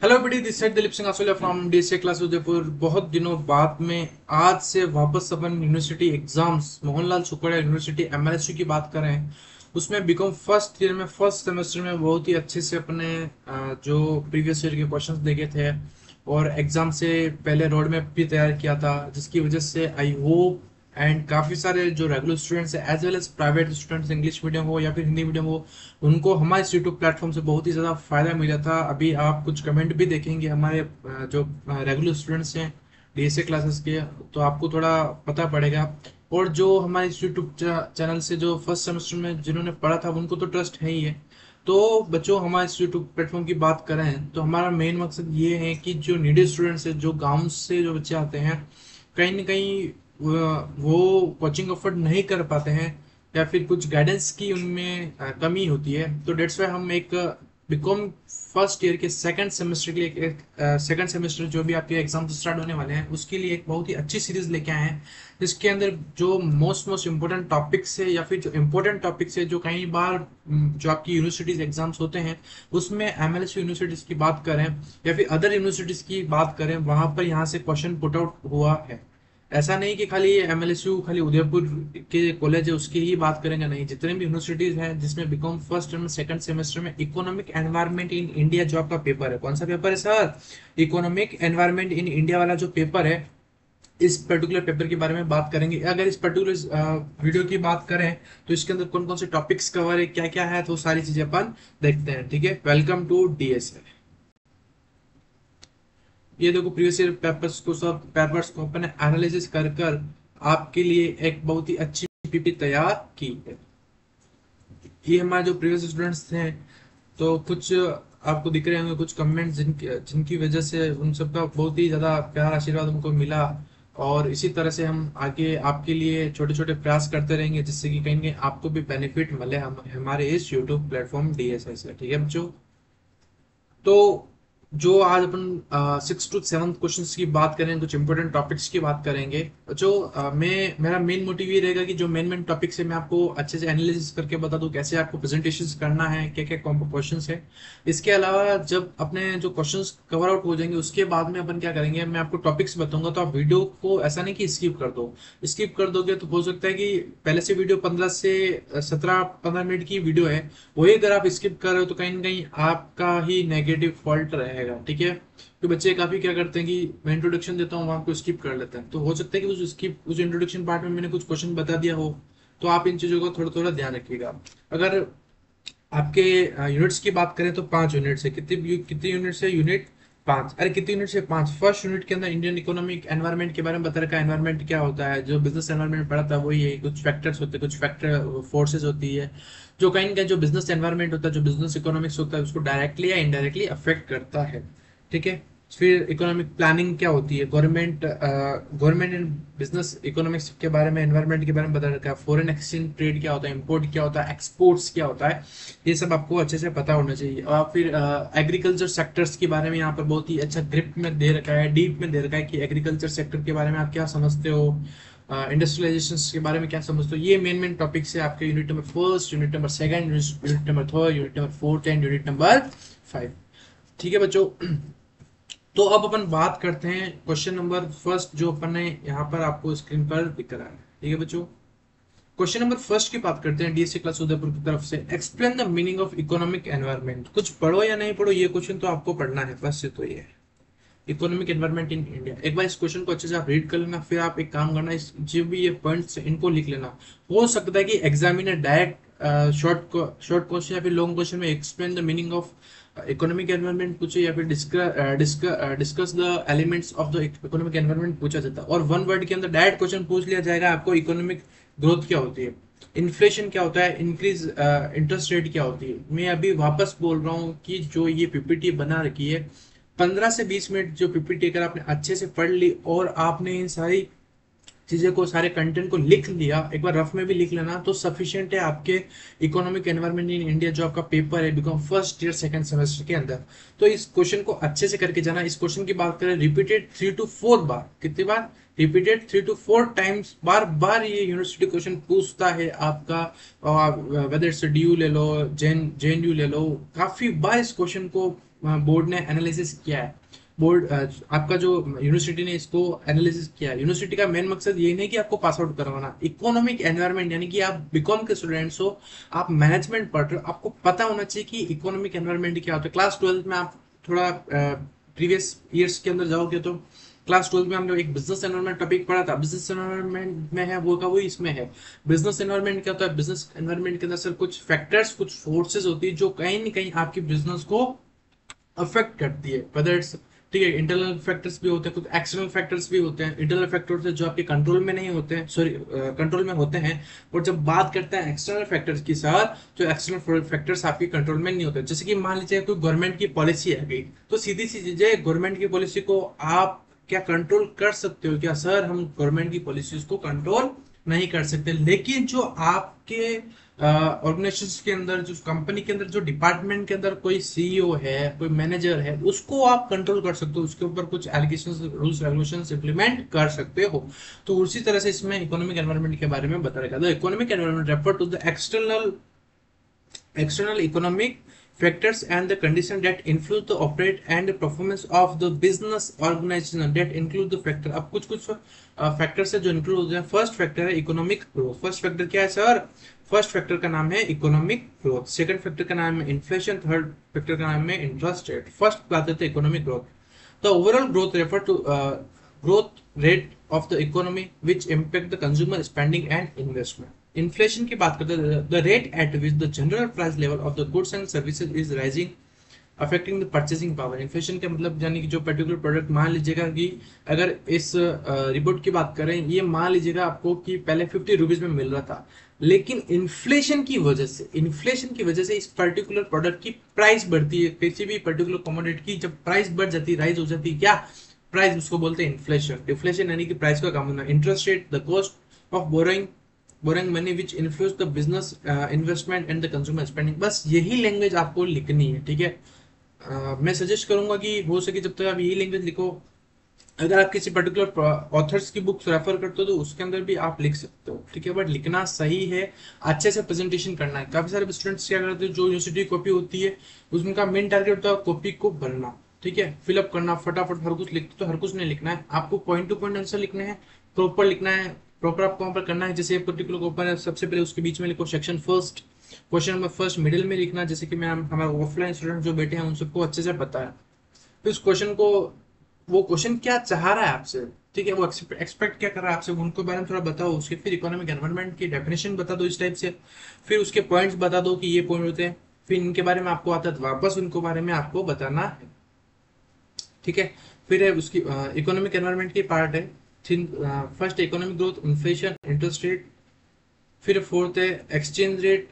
Hello बड़ी this side Dilip Singh Asolia from DSA class Udaipur. बहुत दिनों बाद में आज से वापस अपन university exams Mohanlal Sukhadia university MLSU की बात कर रहे हैं। उसमें बीकॉम फर्स्ट ईयर में फर्स्ट सेमेस्टर में बहुत ही अच्छे से अपने जो प्रीवियस ईयर के क्वेश्चंस देखे थे और एग्जाम से पहले रोड मैप भी तैयार किया था, जिसकी वजह से आई होप एंड काफी सारे जो रेगुलर स्टूडेंट्स हैं as well as private students, English medium हो या फिर हिंदी मीडियम हो, उनको हमारे इस यूट्यूब प्लेटफॉर्म से बहुत ही ज़्यादा फायदा मिला था। अभी आप कुछ कमेंट भी देखेंगे हमारे जो रेगुलर स्टूडेंट्स हैं डीएसए क्लासेस के, तो आपको थोड़ा पता पड़ेगा। और जो हमारे इस यूट्यूब चैनल से जो फर्स्ट सेमेस्टर में जिन्होंने पढ़ा था उनको तो ट्रस्ट है ही है। तो बच्चों, हमारे इस यूट्यूब प्लेटफॉर्म की बात करें तो हमारा मेन मकसद ये है कि जो नीडी स्टूडेंट्स है, जो गाँव से जो बच्चे आते हैं, कहीं ना कहीं वो कोचिंग अफोर्ड नहीं कर पाते हैं या फिर कुछ गाइडेंस की उनमें कमी होती है। तो डेट्स वाई हम एक बीकॉम फर्स्ट ईयर के सेकंड सेमेस्टर के लिए एक सेकंड सेमेस्टर जो भी आपके एग्जाम स्टार्ट होने वाले हैं उसके लिए एक बहुत ही अच्छी सीरीज लेके आए हैं, जिसके अंदर जो मोस्ट इम्पोर्टेंट टॉपिक्स है या फिर जो इम्पोर्टेंट टॉपिक्स है जो कई बार जो आपकी यूनिवर्सिटीज एग्जाम्स होते हैं उसमें एमएलएस यूनिवर्सिटीज की बात करें या फिर अदर यूनिवर्सिटीज की बात करें, वहां पर यहाँ से क्वेश्चन पुट आउट हुआ है। ऐसा नहीं कि खाली एमएलएसयू खाली उदयपुर के कॉलेज है उसकी ही बात करेंगे, नहीं, जितने भी यूनिवर्सिटीज हैं जिसमें BCom first and second semester में इकोनॉमिक एनवायरनमेंट इन इंडिया जो आपका पेपर है, कौन सा पेपर है sir? Economic environment in India वाला जो पेपर है, इस पर्टिकुलर पेपर के बारे में बात करेंगे। अगर इस पर्टिकुलर वीडियो की बात करें तो इसके अंदर कौन कौन से टॉपिक्स कवर है, क्या क्या है, तो सारी चीजें अपन देखते हैं। ठीक है, वेलकम टू डीएसए। ये देखो, प्रीवियस ईयर पेपर्स को सब पेपर्स को अपने एनालिसिस कर कर आपके लिए एक बहुत ही अच्छी पीपीटी तैयार की है। ये हमारे जो प्रीवियस स्टूडेंट्स थे, तो कुछ आपको दिख रहे होंगे कुछ कमेंट्स जिनकी जिनकी वजह से उन सबका बहुत ही ज्यादा प्यार आशीर्वाद उनको मिला। और इसी तरह से हम आगे आपके लिए छोटे छोटे प्रयास करते रहेंगे जिससे कि कहीं ना कहीं आपको भी बेनिफिट मिले हमारे इस यूट्यूब प्लेटफॉर्म डीएसए से। ठीक है बच्चों, तो जो आज अपन सिक्स टू सेवन्थ क्वेश्चन की बात करें, कुछ इंपॉर्टेंट टॉपिक्स की बात करेंगे। जो मैं मेरा मेन मोटिव ये रहेगा कि जो मेन मेन टॉपिक्स है मैं आपको अच्छे से एनालिसिस करके बता दूं कैसे आपको प्रेजेंटेशंस करना है, क्या क्या क्वेश्चंस है। इसके अलावा जब अपने जो क्वेश्चंस कवर आउट हो जाएंगे उसके बाद में अपन क्या करेंगे, मैं आपको टॉपिक्स बताऊंगा, तो आप वीडियो को ऐसा नहीं कि स्किप कर दो। स्किप कर दोगे तो हो सकता है कि पहले से वीडियो 15 से 17 15 मिनट की वीडियो है, वही अगर आप स्किप कर रहे हो तो कहीं ना कहीं आपका ही नेगेटिव फॉल्ट रहेगा। ठीक है, तो बच्चे काफी क्या करते हैं कि मैं इंट्रोडक्शन देता हूँ वहां को स्किप कर लेते हैं, तो हो सकता है कि उस इंट्रोडक्शन पार्ट में मैंने कुछ क्वेश्चन बता दिया हो। तो आप इन चीजों का थोड़ा थोड़ा ध्यान रखिएगा। अगर आपके यूनिट्स की बात करें तो 5 यूनिट्स है। कितनी यूनिट्स है? यूनिट 5। अरे कितनी यूनिट्स है? 5। फर्स्ट यूनिट के अंदर इंडियन इकोनॉमिक एनवायरनमेंट के बारे में बता रखा है। एनवायरनमेंट क्या होता है? जो बिजनेस एनवायरनमेंट पढ़ा था वही है। कुछ फैक्टर्स होते हैं, कुछ फैक्टर फोर्सेस होती है जो कहीं ना कहीं जो बिजनेस एनवायरनमेंट होता है, जो बिजनेस इकोनॉमिक्स होता है, उसको डायरेक्टली या इनडायरेक्टली अफेक्ट करता है। ठीक है, फिर इकोनॉमिक प्लानिंग क्या होती है, गवर्नमेंट एंड बिजनेस इकोनॉमिक्स के बारे में, एनवायरनमेंट के बारे में बता रखा है। फॉरेन एक्सचेंज ट्रेड क्या होता है, इंपोर्ट क्या होता है, एक्सपोर्ट्स क्या होता है, ये सब आपको अच्छे से पता होना चाहिए। और फिर एग्रीकल्चर सेक्टर्स के बारे में यहाँ पर बहुत ही अच्छा ग्रिप में दे रखा है, डीप में दे रखा है कि एग्रीकल्चर सेक्टर के बारे में आप क्या समझते हो, इंडस्ट्रियलाइजेशन के बारे में क्या समझते हो। ये मेन मेन टॉपिक्स है आपके unit number first, unit number second, unit number third, unit number fourth and unit number 5। ठीक है बच्चों, तो अब अपन बात करते हैं क्वेश्चन नंबर फर्स्ट जो अपन ने यहाँ पर आपको स्क्रीन पर दिख रहा है। ठीक है बच्चों, क्वेश्चन नंबर फर्स्ट की बात करते हैं डीएससी क्लास उदयपुर की तरफ से। Explain the meaning of economic environment. कुछ पढ़ो या नहीं पढ़ो, ये क्वेश्चन तो आपको पढ़ना है, बस से तो ये है इकोनॉमिक एनवायरनमेंट इन इंडिया। एक बार इस क्वेश्चन को अच्छे से आप रीड कर लेना, फिर आप एक काम करना, इस जो भी ये पॉइंट्स इनको लिख लेना। हो सकता है कि एग्जामिनर डायरेक्ट शॉर्ट क्वेश्चन या फिर लॉन्ग क्वेश्चन में explain the meaning of economic environment पूछे या फिर discuss the elements of the economic environment पूछा जाता है। और वन वर्ड के अंदर डायरेक्ट क्वेश्चन पूछ लिया जाएगा आपको, इकोनॉमिक ग्रोथ क्या होती है, इन्फ्लेशन क्या होता है, इंक्रीज इंटरेस्ट रेट क्या होती है। मैं अभी वापस बोल रहा हूँ कि जो ये पीपीटी बना रखी है, 15 से 20 मिनट जो पीपीटी अगर आपने अच्छे से पढ़ ली और आपने इन सारी चीजें को, सारे कंटेंट को लिख लिया, एक बार रफ में भी लिख लेना, तो सफिशिएंट है आपके इकोनॉमिक एनवायरनमेंट इन इंडिया जो आपका पेपर है become first year second semester के अंदर। तो इस क्वेश्चन को अच्छे से करके जाना। इस क्वेश्चन की बात करें, रिपीटेड 3 to 4 बार, कितनी बार? रिपीटेड 3 to 4 टाइम्स, बार बार ये यूनिवर्सिटी क्वेश्चन पूछता है आपका। वेदर इट्स डी यू ले लो, जेएनयू ले लो, काफी बार इस क्वेश्चन को बोर्ड ने एनालिसिस किया है, बोर्ड आपका जो यूनिवर्सिटी ने इसको एनालिसिस किया है। यूनिवर्सिटी का मेन मकसद ये नहीं कि आपको पास आउट करवाना, इकोनॉमिक एनवायरनमेंट, यानी कि आप बीकॉम के स्टूडेंट्स हो, आप मैनेजमेंट पढ़ रहे हो, आपको पता होना चाहिए कि इकोनॉमिक एनवायरनमेंट क्या होता है। क्लास 12 में आप थोड़ा प्रीवियस ईयर्स के अंदर जाओगे तो क्लास 12 में हमने एक बिजनेस एनवायरनमेंट टॉपिक पढ़ा था। बिजनेस एनवायरनमेंट में है वो का वो इसमें है। बिजनेस एनवायरनमेंट क्या होता है? बिजनेस एनवायरनमेंट के अंदर सर कुछ फैक्टर्स, कुछ फोर्सेस होती है जो कहीं ना कहीं आपकी बिजनेस को अफेक्ट करती है, वेदर इट्स, ठीक है, इंटरनल फैक्टर्स भी होते हैं, कुछ एक्सटर्नल फैक्टर्स भी होते हैं। इंटरनल फैक्टर्स जो आपके कंट्रोल में नहीं होते हैं, सॉरी कंट्रोल में होते हैं। और जब बात करते हैं एक्सटर्नल फैक्टर्स की सर, जो एक्सटर्नल फैक्टर्स आपके कंट्रोल में नहीं होते, जैसे कि मान लीजिए कोई गवर्नमेंट की पॉलिसी आ गई, तो सीधी सी चीज है, गवर्नमेंट की पॉलिसी को आप क्या कंट्रोल कर सकते हो क्या? सर हम गवर्नमेंट की पॉलिसीज को कंट्रोल नहीं कर सकते, लेकिन जो आपके ऑर्गेनाइजेशन के अंदर, जो कंपनी के अंदर, जो डिपार्टमेंट के अंदर कोई सीईओ है, कोई मैनेजर है, उसको आप कंट्रोल कर सकते हो, उसके ऊपर कुछ एलिगेशंस, रूल्स रेगुलेशंस इंप्लीमेंट कर सकते हो। तो उसी तरह से इसमें इकोनॉमिक एनवायरनमेंट के बारे में बताया गया। Economic environment refer to the external economic factors and the condition that influence the operate and the performance of the business organization that include the factor। अब कुछ कुछ फैक्टर्स है जो इंक्लूड होते हैं। फर्स्ट फैक्टर है इकोनॉमिक ग्रोथ। फर्स्ट फैक्टर क्या है सर? फर्स्ट फैक्टर का नाम है इकोनॉमिक ग्रोथ। सेकंड फैक्टर का नाम है इन्फ्लेशन। थर्ड फैक्टर का नाम है इंटरेस्ट रेट। फर्स्ट बात करते हैं economic growth. The overall growth refer to growth rate of the economy which impact the consumer spending and investment. Inflation की बात करते हैं, the rate at which the general price level of the goods and services is rising affecting the purchasing power. Inflation का मतलब यानी कि जो particular product, मान लीजिएगा कि अगर इस रिपोर्ट की बात करें, ये मान लीजिएगा आपको कि पहले 50 रुपीज में मिल रहा था, लेकिन इन्फ्लेशन की वजह से इस पर्टिकुलर प्रोडक्ट की प्राइस बढ़ती है। किसी भी पर्टिकुलर कमोडिटी की जब प्राइस बढ़ जाती है, राइज हो जाती है, क्या प्राइस, उसको बोलते हैं इन्फ्लेशन। डिफ्लेशन यानी कि प्राइस का कम होना। Interest rate, the cost of boring money which influence the business investment and the consumer spending. बस यही लैंग्वेज आपको लिखनी है, ठीक है। मैं सजेस्ट करूंगा कि हो सके जब तक आप यही लैंग्वेज लिखो। अगर आप किसी पर्टिकुलर ऑथर्स की बुक्स रेफर करते हो तो उसके अंदर भी आप लिख सकते हो, ठीक है, बट लिखना सही है, अच्छे से प्रेजेंटेशन करना है। काफी सारे स्टूडेंट्स क्या करते हैं, जो यूनिवर्सिटी कॉपी होती है उसका मेन टारगेट होता है कॉपी को भरना, ठीक है, फिलअप करना, फटाफट हर कुछ लिखते, तो हर कुछ नहीं लिखना है आपको, पॉइंट टू पॉइंट आंसर लिखने हैं, प्रॉपर लिखना है, प्रॉपर आपको वहां पर करना है। जैसे पर्टिकुलर ऊपर है, सबसे पहले उसके बीच में लिखो section first, question number first, middle में लिखना, जैसे कि मैं हमारे ऑफलाइन स्टूडेंट जो बैठे हैं उन सबको अच्छे से पता है। तो इस क्वेश्चन को, वो क्वेश्चन क्या चाह रहा है आपसे, ठीक है, वो एक्सपेक्ट क्या कर रहा है आपसे, उनको बारे में थोड़ा बताओ। उसके फिर इकोनॉमिक एनवायरनमेंट की डेफिनेशन बता दो इस टाइप से, फिर उसके पॉइंट्स बता दो कि ये पॉइंट होते हैं, फिर इनके बारे में आपको आता है वापस उनको बारे में आपको बताना है, ठीक है। फिर है उसकी इकोनॉमिक एनवायरनमेंट की पार्ट है। First economic growth, inflation, interest rate, फिर फोर्थ है एक्सचेंज रेट,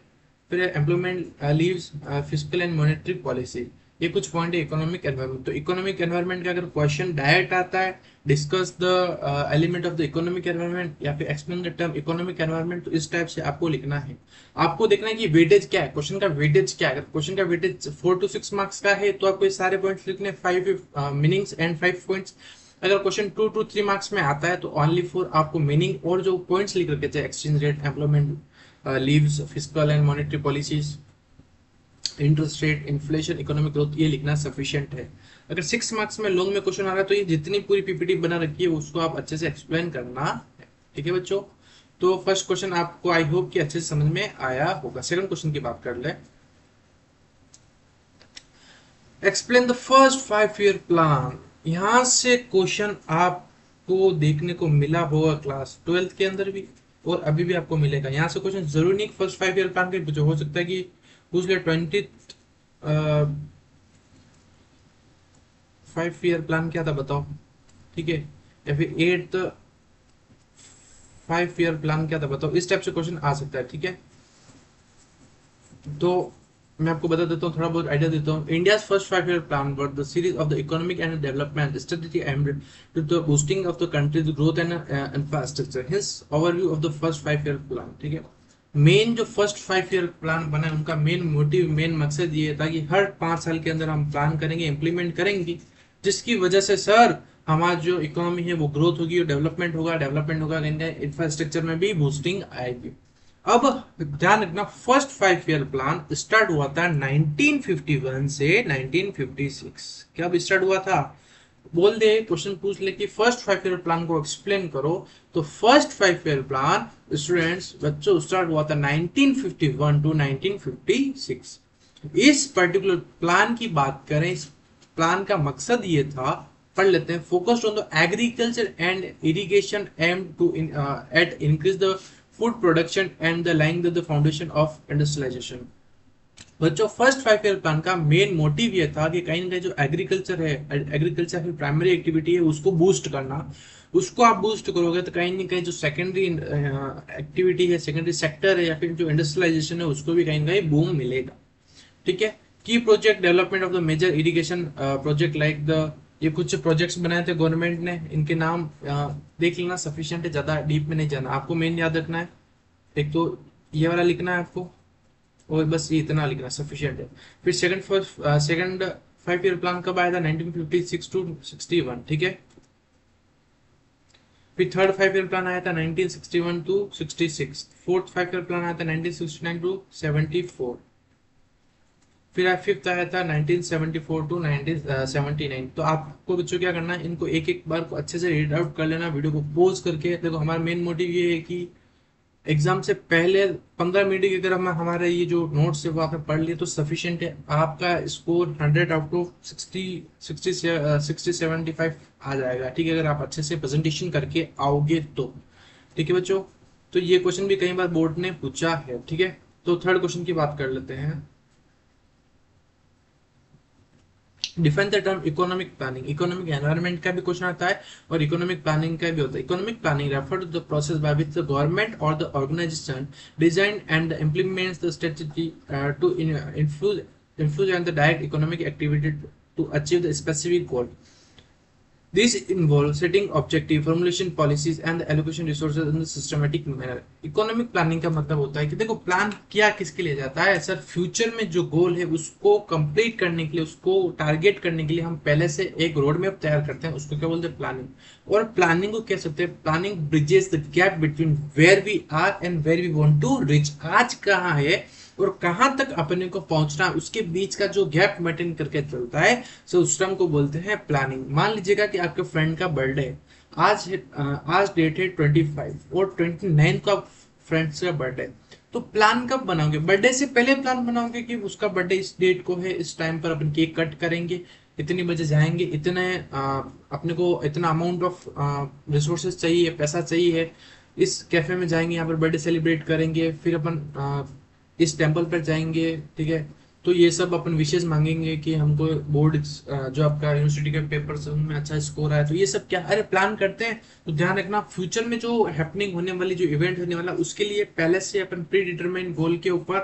फिर है employment leaves, physical and monetary policy. ये कुछ पॉइंट है इकोनॉमिक एनवायरनमेंट। तो इकोनॉमिक एनवायरनमेंट का अगर क्वेश्चन डायरेक्ट आता है, discuss the element of the economic environment या फिर explain the term economic environment, तो इस टाइप से आपको लिखना है। आपको देखना है कि वेटेज क्या है, क्वेश्चन का वेटेज क्या है। अगर क्वेश्चन का वेटेज 4 to 6 मार्क्स का है तो आपको ये सारे पॉइंट्स लिखने, 5 मीनिंग्स एंड 5 पॉइंट्स। अगर क्वेश्चन 2 to 3 मार्क्स में आता है तो ओनली फॉर आपको मीनिंग और जो पॉइंट्स लिख रखे थे, exchange rate, employment leaves, physical and monetary policies, interest rate, inflation, economic growth, ये लिखना सफिशिएंट है। अगर 6 मार्क्स में लॉन्ग में क्वेश्चन आ रहा है तो ये जितनी पूरी पीपीटी बना रखी है उसको आप अच्छे से एक्सप्लेन करना है, ठीक है बच्चों। तो फर्स्ट क्वेश्चन आपको आई होप कि अच्छे से समझ में आया होगा। सेकंड क्वेश्चन की बात कर ले। Explain the first 5 year plan. यहां से क्वेश्चन आपको देखने को मिला होगा क्लास 12 के अंदर भी और अभी भी आपको मिलेगा। यहाँ से क्वेश्चन जरूरी नहीं फर्स्ट 5 ईयर प्लान के, जो हो सकता है कि पूछ ले 20 5 ईयर प्लान क्या था बताओ, ठीक है, या फिर 8 5 ईयर प्लान क्या था बताओ, इस टाइप से क्वेश्चन आ सकता है, ठीक है। तो मैं आपको बता देता हूँ, थोड़ा बहुत आइडिया देता हूँ। India first 5 year plan were the series of the economic and development strategy aimed to the boosting of the country's growth and infrastructure. Hence overview of the first 5 year plan, ठीक है। Main जो first 5 year plan बना है उनका main motive, main मकसद ये था कि हर 5 साल के अंदर हम प्लान करेंगे, इंप्लीमेंट करेंगे, जिसकी वजह से सर हमारा जो इकोनॉमी है वो ग्रोथ होगी और डेवलपमेंट होगा इंफ्रास्ट्रक्चर में भी बूस्टिंग आएगी। अब ध्यान रखना, फर्स्ट 5 ईयर प्लान स्टार्ट हुआ था 1951 से 1956। कब स्टार्ट हुआ था? बोल दे, क्वेश्चन पूछ ले कि फर्स्ट 5 ईयर प्लान को एक्सप्लेन करो, तो फर्स्ट 5 ईयर प्लान स्टूडेंट्स बच्चों स्टार्ट हुआ था 1951 टू 1956। इस पर्टिकुलर प्लान की बात करें, इस प्लान का मकसद ये था, पढ़ लेते हैं, focused on the agriculture and irrigation aim to at increase the food production and the laying the foundation of industrialisation. बच्चों फर्स्ट 5 ईयर प्लान का मेन मोटिव ये था कि कहीं ना कहीं जो एग्रीकल्चर है, एग्रीकल्चर की प्राइमरी एक्टिविटी है, उसको बूस्ट करना। उसको आप बूस्ट करोगे तो कहीं ना कहीं जो सेकेंडरी एक्टिविटी है, सेकेंडरी सेक्टर है, या फिर जो इंडस्ट्रियलाइजेशन है, उसको भी कहीं ना कहीं बूम मिलेगा। ठीक है। की project development of the major irrigation project like the, ये कुछ प्रोजेक्ट्स बनाए थे गवर्नमेंट ने, इनके नाम देख लेना, सफिशिएंट है, ज्यादा डीप में नहीं जाना, आपको मेन याद रखना है। एक तो ये वाला लिखना है आपको, और बस ये इतना लिखना सफिशिएंट है। फिर सेकंड 5 ईयर प्लान कब आया था? 1956 टू 61। ठीक है। फिर थर्ड 5 ईयर प्लान आया था 1961 टू 66। फोर्थ 5 ईयर प्लान आया था 1969 टू 74। फिर फिफ्थ आया था 1974 टू 1979। तो आपको बच्चों क्या करना है, इनको एक एक बार को अच्छे से रीड आउट कर लेना, वीडियो को पॉज करके। देखो हमारा मेन मोटिव ये है कि एग्जाम से पहले 15 मिनट की अगर हम हमारे ये जो नोट्स है वो आपने पढ़ लिए तो सफिशिएंट है, आपका स्कोर 100 आउट ऑफ 60 आ जाएगा। ठीक है, अगर आप अच्छे से प्रेजेंटेशन करके आओगे तो। ठीक है बच्चों, तो ये क्वेश्चन भी कई बार बोर्ड ने पूछा है। ठीक है, तो थर्ड क्वेश्चन की बात कर लेते हैं। Define the term economic planning. Economic environment का भी क्वेश्चन आता है और इकोनॉमिक प्लानिंग का भी होता है। Economic planning refer to the process by which the government और the organisation design and implements the strategy to influence and the direct economic activity to achieve the specific goal. These involve setting objective, formulation policies, and the allocation resources in a systematic manner. Economic planning का मतलब होता है कि देखो plan किया किसके लिए जाता है सर, फ्यूचर में जो गोल है उसको कंप्लीट करने के लिए, उसको टारगेट करने के लिए हम पहले से एक रोड मैप तैयार करते हैं, उसको क्या बोलते हैं? प्लानिंग। और प्लानिंग को कह सकते हैं, planning bridges the gap between where we are and where we want to reach. आज कहाँ है और कहां तक अपने को पहुंचना, उसके बीच का जो गैप मेंटेन करके चलता है, सो उस टर्म को बोलते हैं प्लानिंग। मान लीजिएगा कि आपके फ्रेंड का बर्थडे है, आज डेट है 25 और 29 को आप फ्रेंड्स का बर्थडे, तो प्लान कब बनाओगे? बर्थडे से पहले प्लान बनाओगे कि उसका बर्थडे इस डेट को है, इस टाइम पर अपन केक कट करेंगे, इतनी बजे जाएंगे, इतने अपने को इतना अमाउंट ऑफ रिसोर्सेज चाहिए, पैसा चाहिए, इस कैफे में जाएंगे, यहाँ पर बर्थडे सेलिब्रेट करेंगे, फिर अपन इस टेम्पल पर जाएंगे। ठीक है, तो ये सब अपन विशेष मांगेंगे कि हमको बोर्ड जो आपका यूनिवर्सिटी के पेपर से उनमें अच्छा स्कोर आया, तो ये सब क्या, अरे प्लान करते हैं। तो ध्यान रखना, फ्यूचर में जो हैपनिंग होने वाली, जो इवेंट होने वाला, उसके लिए पहले से अपन प्री डिटरमाइन गोल के ऊपर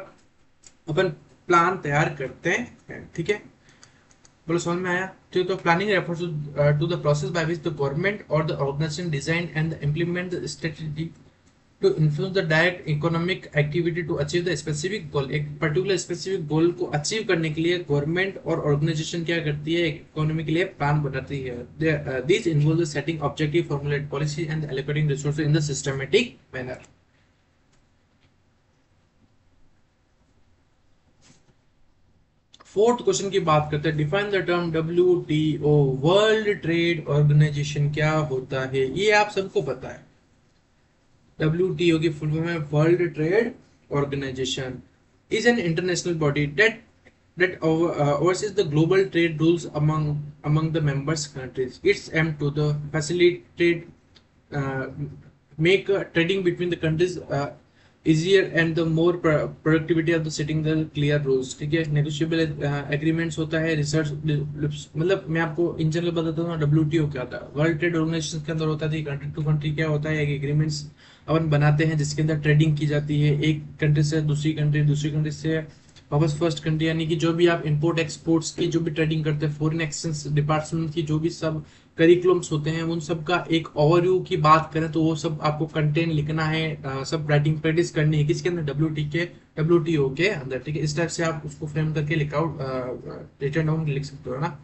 अपन प्लान तैयार करते हैं। ठीक है, बोलो समझ में आया? ठीक, तो planning refers to the process by which the government और the organisation design and implement the strategy to influence the direct economic activity to achieve the specific goal। एक पर्टिकुलर स्पेसिफिक गोल को अचीव करने के लिए government और organisation क्या करती है? इकोनॉमी के लिए प्लान बनाती है। This involve the setting objective, formulate policy and allocating resources in the systematic manner. Fourth question की बात करते हैं। Define the term WTO, world trade organisation क्या होता है? ये आप सबको पता है। WTO की फुल फॉर्म है world trade organisation, is an international body that oversees the global trade rules among the members countries. Its aim to the facilitate uh, make trading between the countries easier and the more productivity of the setting the clear rules। ठीक है, negotiable agreements होता है, research, मतलब मैं आपको in general बताता हूँ। WTO क्या होता है? वर्ल्ड ट्रेड ऑर्गेनाइजेशन के अंदर होता है कंट्री टू कंट्री क्या होता है, एक एग्रीमेंट्स अपन बनाते हैं जिसके अंदर ट्रेडिंग की जाती है, एक कंट्री से दूसरी कंट्री, दूसरी कंट्री से वापस फर्स्ट कंट्री, यानी कि जो भी आप इंपोर्ट एक्सपोर्ट्स की जो भी ट्रेडिंग करते हैं, फॉरेन एक्सचेंज डिपार्टमेंट की जो भी सब करिकुलम्स होते हैं, उन सब का एक ओवरव्यू की बात करें तो वो सब आपको कंटेंट लिखना है, सब राइटिंग प्रैक्टिस करनी है किसके अंदर? WTO के अंदर। ठीक है, इस टाइप से आप उसको फ्रेम करके लिख आउट, रिटर्न डाउन लिख सकते हो ना।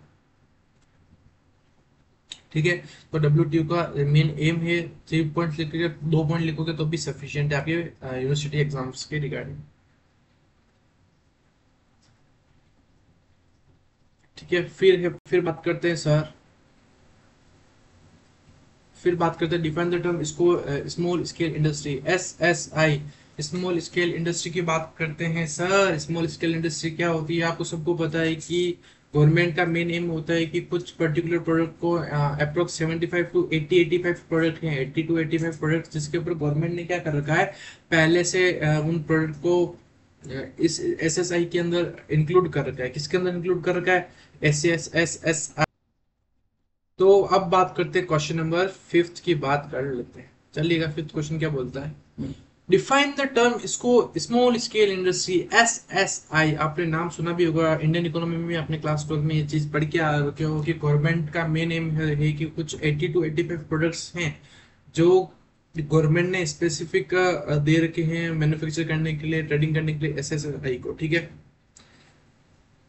ठीक है। तो WTO का मेन एम है, 3 पॉइंट लिखोगे, 2 पॉइंट लिखोगे तो भी सफिशिएंट है आपके यूनिवर्सिटी एग्जाम्स के रिगार्डिंग। ठीक है, फिर बात करते हैं सर, फिर बात करते हैं डिफाइन द टर्म इसको small scale industry, SSI, small scale industry की बात करते हैं सर। स्मॉल स्केल इंडस्ट्री क्या होती है? आपको सबको पता है कि गवर्नमेंट का मेन एम होता है कि कुछ पर्टिकुलर प्रोडक्ट को अप्रोक्स 75 टू 85 प्रोडक्ट हैं, 80 टू 85 प्रोडक्ट, जिसके ऊपर गवर्नमेंट ने क्या कर रखा है, पहले से उन प्रोडक्ट को इस SSI के अंदर इंक्लूड कर रखा है। किसके अंदर इंक्लूड कर रखा है? SSI। तो अब बात करते हैं क्वेश्चन नंबर 5 की बात कर लेते हैं। चलिएगा, 5th क्वेश्चन क्या बोलता है? डिफाइन द टर्म इसको स्मॉल स्केल इंडस्ट्री, SSI। आपने नाम सुना भी होगा, इंडियन इकोनॉमी में आपने क्लास 12 में ये चीज पढ़ के आ रखे हो कि गवर्नमेंट का मेन एम है कि कुछ 80 टू 85 प्रोडक्ट्स हैं जो गवर्नमेंट ने स्पेसिफिक दे रखे हैं मैन्युफैक्चर करने के लिए, ट्रेडिंग करने के लिए SSI को। ठीक है।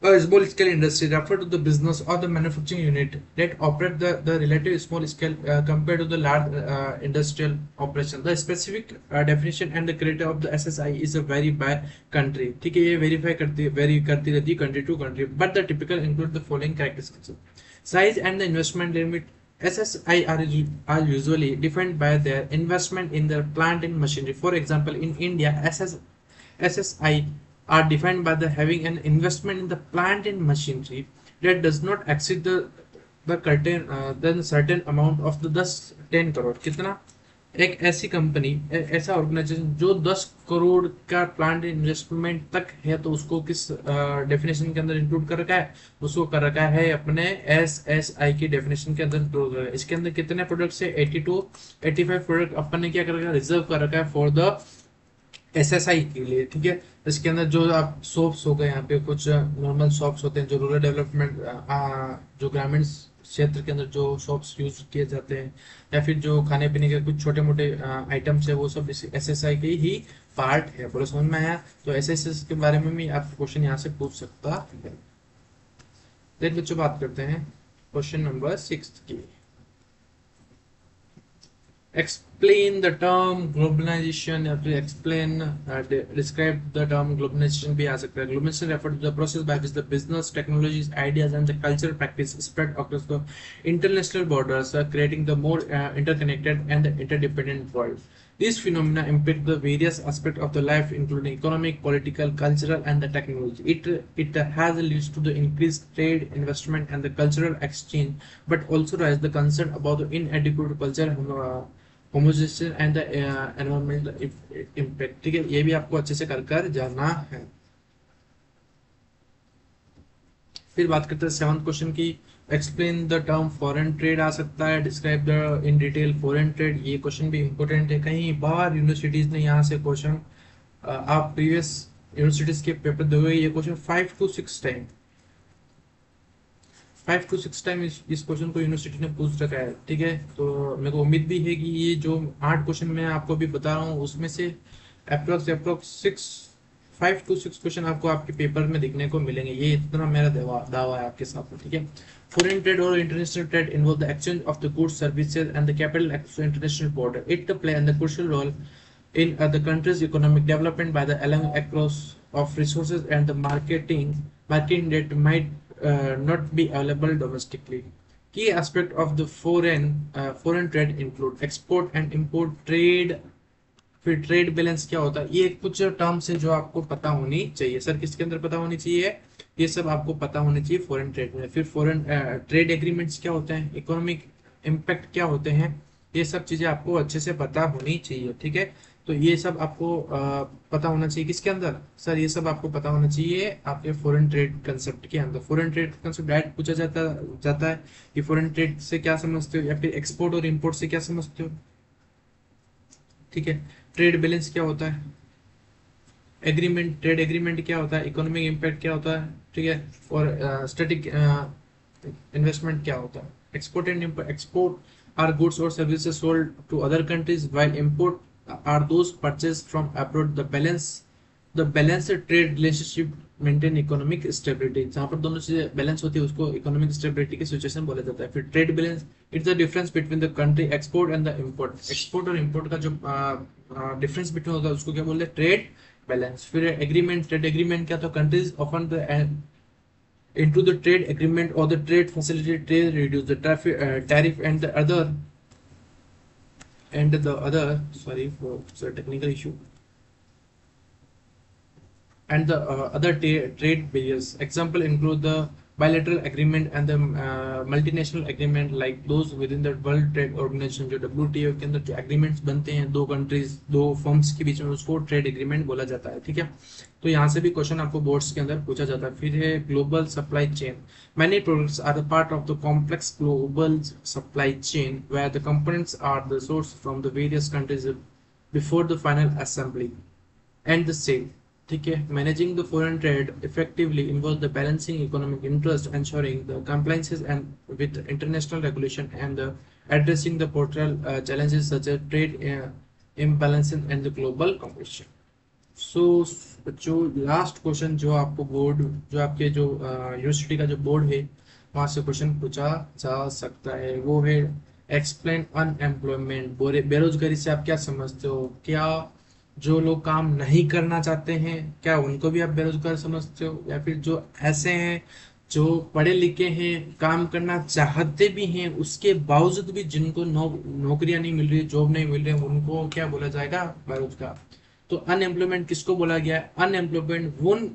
A small scale industry refer to the business or the manufacturing unit that operate the relative small scale compared to the large industrial operation. The specific definition and the criteria of the SSI is a vary by country. ठीक है, ये vary करती रहती है country to country, but the typical include the following characteristics: size and the investment limit. SSI are usually defined by their investment in their plant and machinery. For example, in India, SSI are defined by the having an investment in the plant and machinery that does not exceed the certain amount of the 10 crore. कितना? एक ऐसी company, ऐसा organisation जो 10 करोड़ का plant investment तक है, तो उसको किस डेफिनेशन के अंदर इंक्लूड कर रखा है? उसको कर रखा है अपने SSI की डेफिनेशन के अंदर इंक्लूड कर रखा है। इसके अंदर कितने प्रोडक्ट्स है? 80 टू 85 प्रोडक्ट अपन ने क्या कर रखा है? रिजर्व कर रखा है फॉर द SSI के लिए। ठीक है। इसके अंदर जो आप सोप्स हो गए, यहाँ पे कुछ नॉर्मल शॉप्स होते हैं जो रूरल डेवलपमेंट, जो ग्रामीण क्षेत्र के अंदर जो शॉप्स यूज किए जाते हैं, या फिर जो खाने पीने के कुछ छोटे मोटे आइटम्स है, वो सब इस SSI के ही पार्ट है। बोलो समझ में आया? तो SSI के बारे में भी आप क्वेश्चन यहाँ से पूछ सकता है। देन बच्चों बात करते हैं क्वेश्चन नंबर 6 की। Explain the term globalization, या फिर explain describe the term globalization भी आ सकता है। Globalization refer to the process by which the business, technologies, ideas and the cultural practice spread across the international borders, creating the more interconnected and interdependent world. These phenomena impact the various aspects of the life, including economic, political, cultural, and the technology. It has leads to the increased trade, investment, and the cultural exchange, but also raise the concern about the inadequate culture homogenisation and the environmental impact. ठीक है, ये भी आपको अच्छे से कर जाना है। फिर बात करते हैं 7th क्वेश्चन की। Explain the term foreign trade आ सकता है। Describe the in detail foreign trade, ये क्वेश्चन भी इंपॉर्टेंट है। कहीं बार यूनिवर्सिटीज ने यहाँ से क्वेश्चन, आप प्रीवियस यूनिवर्सिटीज के पेपर दोगे, ये question 5 to 6 time, 5 to 6 time इस क्वेश्चन को यूनिवर्सिटी ने पूछ रखा है। ठीक है, तो मेरे को उम्मीद भी है कि ये जो 8 क्वेश्चन मैं आपको अभी बता रहा हूँ, उसमें से अप्रोक्स 5 to 6 क्वेश्चन आपको आपके पेपर में दिखने को मिलेंगे। ये इतना मेरा दावा है आपके साथ में। ठीक है। फॉरेन ट्रेड और international trade involve the exchange of the goods, services and the capital across international border. It play an the crucial role in the country's economic development by the allowing across of resources and the marketing that might not be available domestically. Key aspect of the foreign trade include export and import trade। फिर trade balance क्या होता है? ये कुछ terms है जो आपको पता होनी चाहिए। सर किसके अंदर पता होनी चाहिए? ये सब आपको पता होनी चाहिए फॉरेन ट्रेड में। फिर फॉरेन ट्रेड एग्रीमेंट्स क्या होते हैं, इकोनॉमिक इम्पैक्ट क्या होते हैं, ये सब चीजें आपको अच्छे से पता होनी चाहिए। ठीक है, तो ये सब आपको पता होना चाहिए किसके अंदर? सर ये सब आपको पता होना चाहिए आपके फॉरेन ट्रेड कंसेप्ट के अंदर। फॉरेन ट्रेड कंसेप्ट डायरेक्ट पूछा जाता है कि फॉरेन ट्रेड से क्या समझते हो, या फिर एक्सपोर्ट और इम्पोर्ट से क्या समझते हो। ठीक है, ट्रेड बैलेंस क्या होता है, एग्रीमेंट, ट्रेड एग्रीमेंट क्या होता है, इकोनॉमिक इम्पैक्ट क्या होता है। ठीक है, और स्टैटिक इन्वेस्टमेंट क्या होता है। Export and export are goods और services sold to other countries, while import are those purchased from abroad. The balance the balance trade relationship maintain economic stability, जहां पर दोनों चीजें बैलेंस होती है उसको इकोनॉमिक स्टेबिलिटी की सिचुएशन बोला जाता है। फिर trade balance, it's the difference between the country export and the import, export और इम्पोर्ट का जो डिफरेंस बिटवीन होगा उसको क्या बोलते हैं, ट्रेड बैलेंस। फिर एग्रीमेंट, ट्रेड एग्रीमेंट क्या, तो countries often the into the trade agreement or the trade facility trade reduce the tariff and the other sorry for the technical issue and the other trade barriers. Example include the bilateral agreement and the multinational agreement like those within the World Trade Organization, जो WTO के अंदर जो agreements बनते हैं दो countries दो firms के बीच में, उसको trade agreement बोला जाता है। ठीक है, तो यहाँ से भी क्वेश्चन आपको बोर्ड्स के अंदर पूछा जाता है। फिर है global supply chain, many products are a part of the complex global supply chain where the components are the source from the various countries before the final assembly and the sale। ठीक है, managing the foreign trade effectively involve the balancing economic interest, ensuring the compliances and with international regulation and addressing the portable challenges such as trade imbalances and the global competition। सो जो last question जो आपको board जो आपके जो university का जो board है वहां से क्वेश्चन पूछा जा सकता है, वो है एक्सप्लेन अनएम्प्लॉयमेंट, बेरोजगारी से आप क्या समझते हो? क्या जो लोग काम नहीं करना चाहते हैं क्या उनको भी आप बेरोजगार समझते हो, या फिर जो ऐसे हैं जो पढ़े लिखे हैं काम करना चाहते भी हैं उसके बावजूद भी जिनको नौकरियां नहीं मिल रही, जॉब नहीं मिल रही, उनको क्या बोला जाएगा, बेरोजगार। तो अनएम्प्लॉयमेंट किसको बोला गया है? अनएम्प्लॉयमेंट उन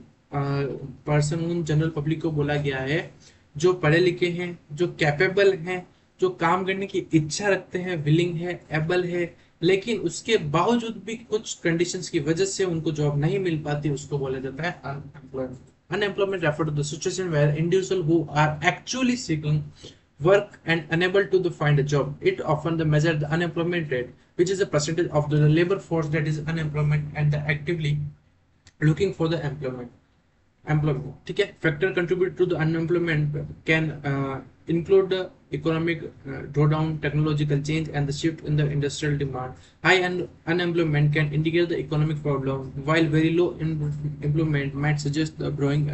पर्सन उन जनरल पब्लिक को बोला गया है जो पढ़े लिखे हैं, जो कैपेबल हैं, जो काम करने की इच्छा रखते हैं, विलिंग है, एबल है, लेकिन उसके बावजूद भी कुछ कंडीशंस की वजह से उनको जॉब नहीं मिल पाती, उसको बोला जाता है unemployment. Unemployment refer to the situation where individual who are actually seeking work and unable to find a job. It often the measure the unemployment rate, which is a percentage of the labor force that is unemployment and the actively looking for the employment। ठीक है, factor contribute to the unemployment can include the economic drawdown, technological change and the shift in the industrial demand। High unemployment can indicate the economic problem, while very low employment might suggest the growing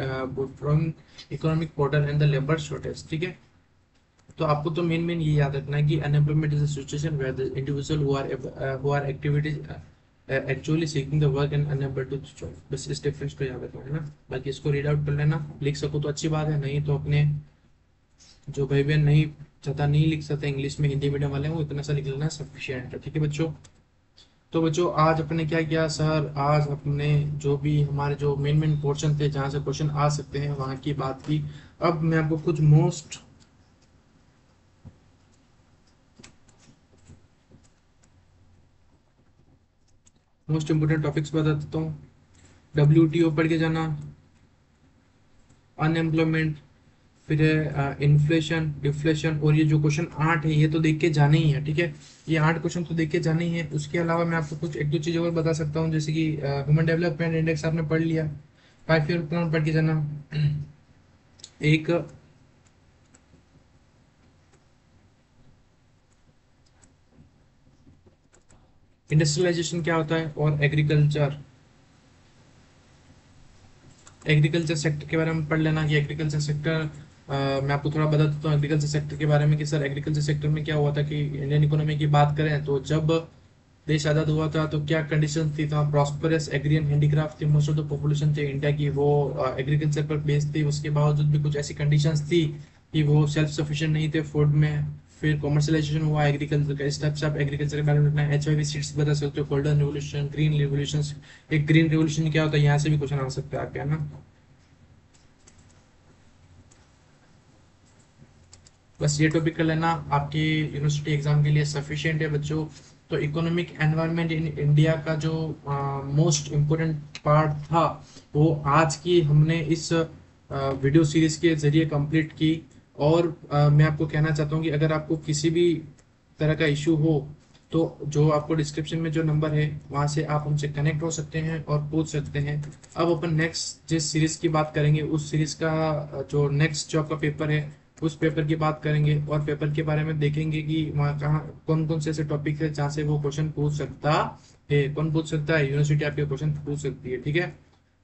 economic pattern and the labor shortage। ठीक है, तो आपको तो main ये याद रखना है कि unemployment is a situation where the individual who are activities actually seeking the work and unable to job. बस इस डिफरेंस को याद रखना है ना, बाकी इसको रीड आउट कर लेना, लिख सको तो अच्छी बात है, नहीं तो अपने जो भाई बहन नहीं ज्यादा नहीं लिख सकते इंग्लिश में, हिंदी मीडियम वाले हैं, वो इतना सा लिख लेना सफिशियंट है। ठीक है बच्चों, तो बच्चों आज अपने क्या किया सर, आज अपने जो भी हमारे जो मेन पोर्शन थे जहाँ से क्वेश्चन आ सकते हैं वहाँ की बात की। अब मैं आपको कुछ मोस्ट इंपोर्टेंट टॉपिक्स बता देता हूँ। WTO पढ़ के जाना, अनएम्प्लॉयमेंट, फिर इन्फ्लेशन, डिफ्लेशन, और ये जो क्वेश्चन 8 है ये तो देख के जाने ही है। ठीक है, ये 8 क्वेश्चन तो देख के जाने ही है। उसके अलावा मैं आपको कुछ एक दो चीज़ें और बता सकता हूँ, जैसे कि ह्यूमन डेवलपमेंट इंडेक्स आपने पढ़ लिया, 5 ईयर प्लान पढ़ के जाना, एक इंडस्ट्रियलाइजेशन क्या होता है, और एग्रीकल्चर सेक्टर के बारे में पढ़ लेना कि एग्रीकल्चर सेक्टर मैं आपको थोड़ा बता देता हूँ एग्रीकल्चर सेक्टर के बारे में कि सर एग्रीकल्चर सेक्टर में क्या हुआ था कि इंडियन इकोनॉमी की बात करें तो जब देश आज़ाद हुआ था तो क्या कंडीशन थी, तो प्रॉस्परस एग्री एंड हैंडीक्राफ्ट थी, मोस्ट ऑफ द पॉपुलेशन थी इंडिया की वो एग्रीकल्चर पर बेस्ड थी। उसके बावजूद भी कुछ ऐसी कंडीशंस थी कि वो सेल्फ सफिशिएंट नहीं थे फूड में। फिर कॉमर्शलाइजेशन हुआ एग्रीकल्चर का, इस टाइप से आप एग्रीकल्चर के बारे में HIV सीड्स बता सकते हो, गोल्डन रिवोल्यूशन, ग्रीन रिवोल्यूशन। एक ग्रीन रिवोल्यूशन क्या होता है, यहाँ से भी क्वेश्चन आ सकता है आपके, है ना। बस ये टॉपिक कर लेना, आपकी यूनिवर्सिटी एग्जाम के लिए सफिशिएंट है बच्चों। तो इकोनॉमिक एनवायरनमेंट इन इंडिया का जो मोस्ट इम्पोर्टेंट पार्ट था वो आज की हमने इस वीडियो सीरीज के जरिए कंप्लीट की। और मैं आपको कहना चाहता हूँ कि अगर आपको किसी भी तरह का इशू हो तो जो आपको डिस्क्रिप्शन में जो नंबर है वहाँ से आप हमसे कनेक्ट हो सकते हैं और पूछ सकते हैं। अब अपन नेक्स्ट जिस सीरीज की बात करेंगे उस सीरीज का जो नेक्स्ट जो आपका पेपर है उस पेपर की बात करेंगे, और पेपर के बारे में देखेंगे कि वहाँ कहाँ कौन कौन से ऐसे टॉपिक है जहाँ से वो क्वेश्चन पूछ सकता है, कौन पूछ सकता है, यूनिवर्सिटी आपके क्वेश्चन पूछ सकती है। ठीक है,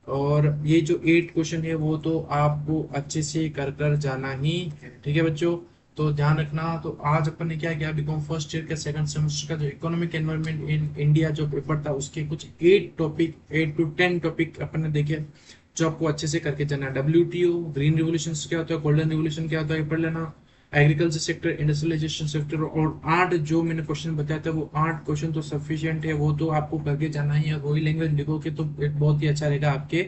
और ये जो 8 क्वेश्चन है वो तो आपको अच्छे से कर कर जाना ही है, ठीक है बच्चों। तो ध्यान रखना। तो आज अपन ने क्या किया, बीकॉम फर्स्ट ईयर का सेकंड सेमेस्टर का जो इकोनॉमिक एनवायरनमेंट इन इंडिया जो पेपर था उसके कुछ 8 to 10 टॉपिक अपन ने देखे जो आपको अच्छे से करके जाना है। WTO, ग्रीन रिवोल्यूशन क्या होता है, गोल्डन रिवोल्यूशन क्या होता है, ये पढ़ लेना। एग्रीकल्चर सेक्टर, इंडस्ट्रियलाइजेशन सेक्टर, और 8 जो मैंने क्वेश्चन बताया था वो 8 क्वेश्चन तो सफिशिएंट है, वो तो आपको करके जाना ही है। वही लैंग्वेज लिखोगे तो एक बहुत ही अच्छा रहेगा आपके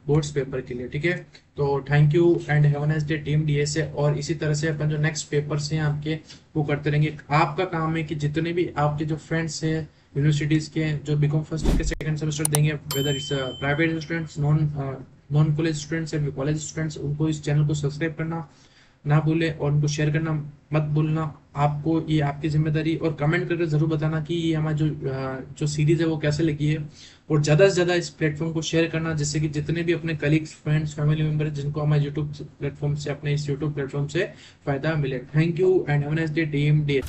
बोर्ड्स पेपर के लिए, ठीक है। तो thank you and have a nice day team DSA। और इसी तरह से अपन जो नेक्स्ट पेपर्स हैं आपके वो करते रहेंगे। आपका काम है कि जितने भी आपके जो फ्रेंड्स हैं यूनिवर्सिटीज के जो बीकॉम फर्स्ट ईयर के सेकंड सेमेस्टर देंगे, whether it's private students, non college students या कॉलेज स्टूडेंट्स, उनको इस चैनल को सब्सक्राइब करना ना भूले और उनको शेयर करना मत भूलना। आपको ये आपकी जिम्मेदारी, और कमेंट करके जरूर बताना कि ये हमारा जो सीरीज है वो कैसे लगी है। और ज़्यादा से ज़्यादा इस प्लेटफॉर्म को शेयर करना जिससे कि जितने भी अपने कलीग्स, फ्रेंड्स, फैमिली मेम्बर जिनको हमारे यूट्यूब प्लेटफॉर्म से, अपने इस यूट्यूब प्लेटफॉर्म से फायदा मिले। Thank you and have a nice day team day.